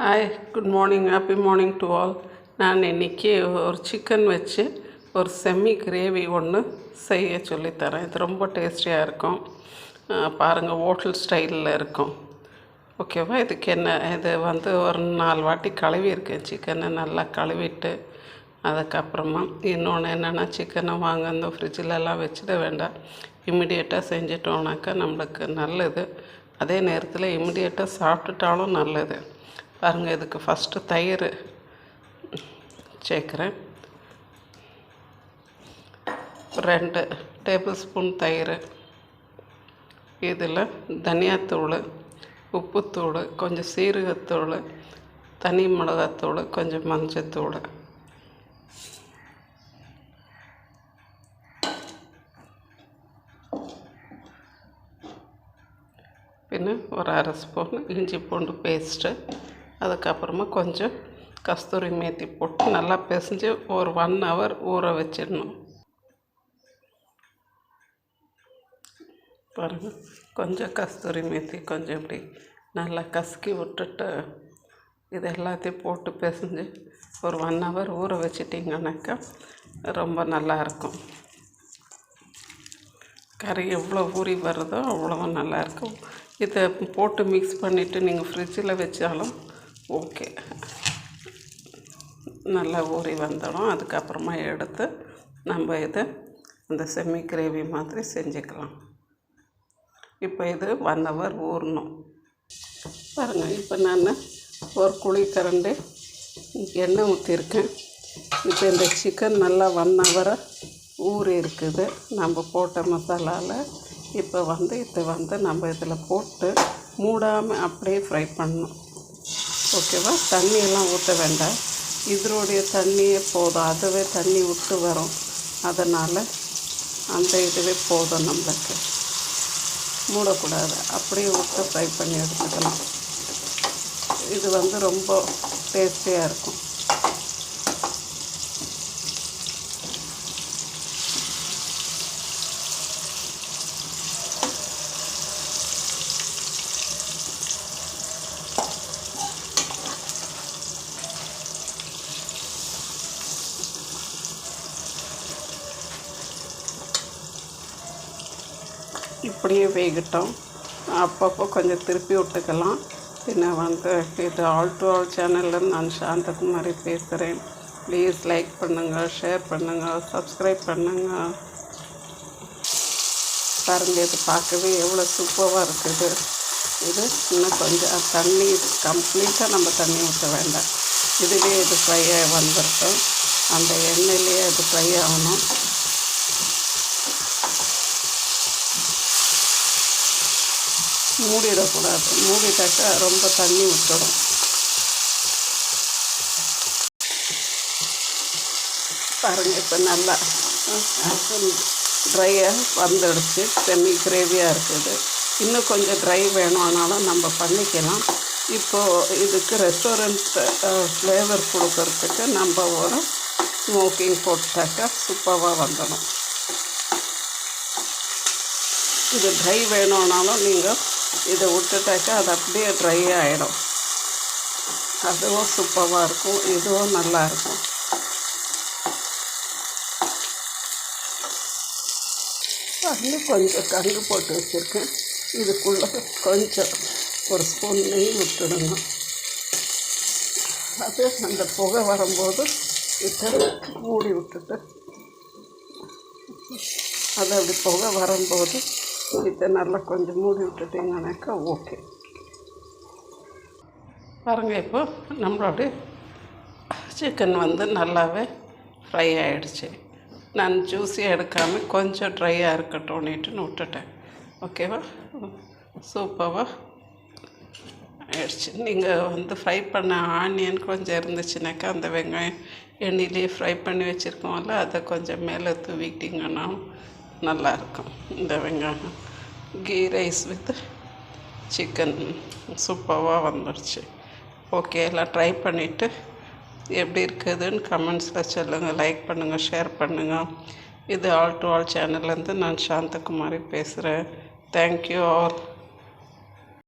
Hi, good morning, happy morning to all. நான் இன்றைக்கி ஒரு சிக்கன் வச்சு ஒரு செம்மி கிரேவி ஒன்று செய்ய சொல்லித்தரேன். இது ரொம்ப டேஸ்டியாக இருக்கும். பாருங்கள், ஹோட்டல் ஸ்டைலில் இருக்கும். ஓகேவா? இதுக்கு என்ன, இது ஒரு 4 வாட்டி கழுவியிருக்கேன். சிக்கனை நல்லா கழுவிட்டு அதுக்கப்புறமா இன்னொன்று என்னென்னா, சிக்கனை வாங்க இந்த ஃப்ரிட்ஜிலலாம் வச்சிட வேண்டாம். இம்மிடியேட்டாக செஞ்சிட்டோம்னாக்கா நம்மளுக்கு நல்லது. அதே நேரத்தில் இம்மிடியேட்டாக சாப்பிட்டுட்டாலும் நல்லது. பாருங்கள், இதுக்கு ஃபஸ்ட்டு தயிர் சேர்க்குறேன். 2 டேபிள் ஸ்பூன் தயிர். இதில் தனியாத்தூள், உப்புத்தூள், கொஞ்சம் சீரகத்தூள், தனி மிளகாத்தூள், கொஞ்சம் மஞ்சத்தூள். பின்ன ஒரு 1/2 ஸ்பூன் இஞ்சி பூண்டு பேஸ்ட்டு. அதுக்கப்புறமா கொஞ்சம் கஸ்தூரி மேத்தி போட்டு நல்லா பிசைஞ்சு ஒரு 1 ஹவர் ஊற வச்சிடணும். பாருங்கள், கொஞ்சம் கஸ்தூரி மேத்தி கொஞ்சம் இப்படி நல்லா கசக்கி விட்டுட்டு இது எல்லாத்தையும் போட்டு பிசைஞ்சு ஒரு 1 ஹவர் ஊற வச்சிட்டிங்கனாக்கா ரொம்ப நல்லாயிருக்கும். கறி எவ்வளோ ஊறி வருதோ அவ்வளோ நல்லாயிருக்கும். இதை போட்டு மிக்ஸ் பண்ணிவிட்டு நீங்கள் ஃப்ரிட்ஜில் வச்சாலும் ஓகே, நல்லா ஊறி வந்துடும். அதுக்கப்புறமா எடுத்து நம்ம இதை இந்த செம்மி கிரேவி மாதிரி செஞ்சுக்கலாம். இப்போ இது 1 ஹவர் ஊறணும். பாருங்கள், இப்போ நான் ஒரு குழிக்கரண்டி எண்ணெய் ஊற்றிருக்கேன். இப்போ இந்த சிக்கன் நல்லா 1 ஹவரை ஊறி இருக்குது நம்ம போட்ட மசாலாவில். இப்போ இதை நம்ம இதில் போட்டு மூடாமல் அப்படியே ஃப்ரை பண்ணணும். ஓகேவா? தண்ணியெல்லாம் ஊற்ற வேண்டாம். இதனுடைய தண்ணியே போதும். அதுவே தண்ணி விட்டு வரும். அதனால் அந்த இதுவே போதும். நம்மளுக்கு மூடக்கூடாது, அப்படியே விட்டு ஃப்ரை பண்ணி எடுத்துக்கலாம். இது ரொம்ப டேஸ்டியாக இருக்கும். இப்படியே வேகட்டும். அப்பப்போ கொஞ்சம் திருப்பி விட்டுக்கலாம். பின்ன இது ஆல் டு ஆல் சேனலில் நான் சாந்தகுமாரி பேசுகிறேன். ப்ளீஸ் லைக் பண்ணுங்கள், ஷேர் பண்ணுங்கள், சப்ஸ்கிரைப் பண்ணுங்கள். பாருங்கள், இது பார்க்கவே எவ்வளோ சூப்பராக இருக்குது. இது இன்னும் கொஞ்சம் தண்ணி கம்ப்ளீட்டாக நம்ம தண்ணி ஊற்ற வேண்டாம். இதுவே இது ஃப்ரை ஆகி வந்துருக்கும். அந்த எண்ணெயிலேயே அது ஃப்ரை ஆகணும். மூடிடக்கூடாது. மூடிட்டாக்கா ரொம்ப தண்ணி விட்டுடும். பாருங்கள், இப்போ நல்லா ட்ரையாக வந்துடுச்சு. செம்மி கிரேவியாக இருக்குது. இன்னும் கொஞ்சம் ட்ரை வேணும்னாலும் நம்ம பண்ணிக்கலாம். இப்போது இதுக்கு ரெஸ்டாரண்ட் ஃப்ளேவர் கொடுக்கறதுக்கு நம்ம ஒரு ஸ்மோக்கிங் போட்டாக்கா சூப்பராக வந்துடும். இது ட்ரை வேணும்னாலும் நீங்கள் இதை விட்டுட்டாக்கா அது அப்படியே ட்ரை ஆகிடும். அதுவும் சூப்பராக இருக்கும். இதுவும் நல்லாயிருக்கும். கொஞ்சம் கங்கு போட்டு வச்சுருக்கேன். இதுக்குள்ளே கொஞ்சம் ஒரு ஸ்பூன் நெய் விட்டுடுங்க. அது அந்த புகை வரும்போது இதை மூடி விட்டுட்டு அது அப்படி புகை வரும்போது இதை நல்லா கொஞ்சம் மூடி விட்டுட்டிங்கனாக்கா ஓகே. பாருங்கள், இப்போ நம்மளோட சிக்கன் நல்லாவே ஃப்ரை ஆகிடுச்சு. நான் ஜூஸியாக எடுக்காமல் கொஞ்சம் ட்ரையாக இருக்கட்டும்னுட்டுன்னு விட்டுட்டேன். ஓகேவா? சூப்பராக ஆகிடுச்சு. நீங்கள் ஃப்ரை பண்ண ஆனியன் கொஞ்சம் இருந்துச்சுனாக்கா அந்த வெங்காயம் எண்ணெயிலேயே ஃப்ரை பண்ணி வச்சுருக்கோம்ல, அதை கொஞ்சம் மேலே தூவிட்டிங்கன்னா நல்லாயிருக்கும். இந்த வெங்காயம் கீ ரைஸ் வித் சிக்கன் சூப்பராக வந்துடுச்சு. ஓகே, எல்லாம் ட்ரை பண்ணிவிட்டு எப்படி இருக்குதுன்னு கமெண்ட்ஸில் சொல்லுங்கள். லைக் பண்ணுங்கள், ஷேர் பண்ணுங்கள். இது ஆல் டு ஆல் சேனல்லேருந்து நான் சாந்தகுமாரி பேசுகிறேன். Thank you all.